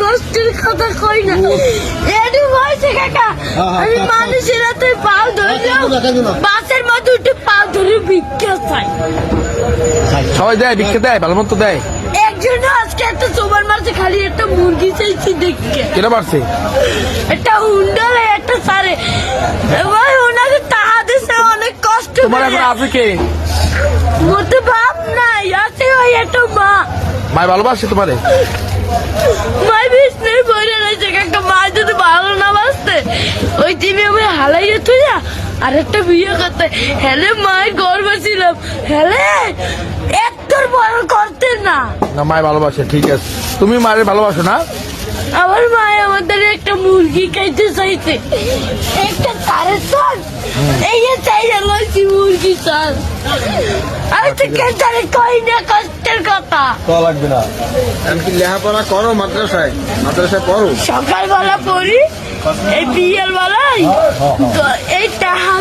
কষ্টের কথা কই না এডু হয়েছে কাকা আমি মানুষের হাতে পাও ধরলাম বাসের মধ্যে উঠে পাও ধরে ভিক্ষা চাই সবাই দেয় ভিক্ষা দেয় ভালো মতো দেয় একজন আজকে একটা সোবার মারছে খালি একটা মুরগি চাইছি দেখে কেন মারছে একটা হুন্ডালে একটা সারে ভাই ওনাকে টাকা দিছে অনেক কষ্ট তোমার এখন আছে কে মতো বাপ নাই আছে ওই একটা মা ভাই ভালোবাসে তোমারে মাই বিষ্ণু বলে রয়েছে একটা মা যদি ভালো না বাসতে ওই টিভি আমি হালাইয়ে তুই আর একটা বিয়ে করতে হেলে মায়ের গর্ব ছিলাম হেলে একটার বড় করতে না না মায় ভালোবাসে ঠিক আছে তুমি মায়ের ভালোবাসো না আমার মায় আমাদের একটা মুরগি খাইতে চাইছে একটা তারের চাল এই যে চাই লাগছি মুরগি চাল আমি তো কেন কই না কষ্টের কথা লাগবে না আমি কি লেখাপড়া করো মাদ্রাসায় পড়ো সকালবেলা পড়ি এই বিয়ের বেলায় এই টাকা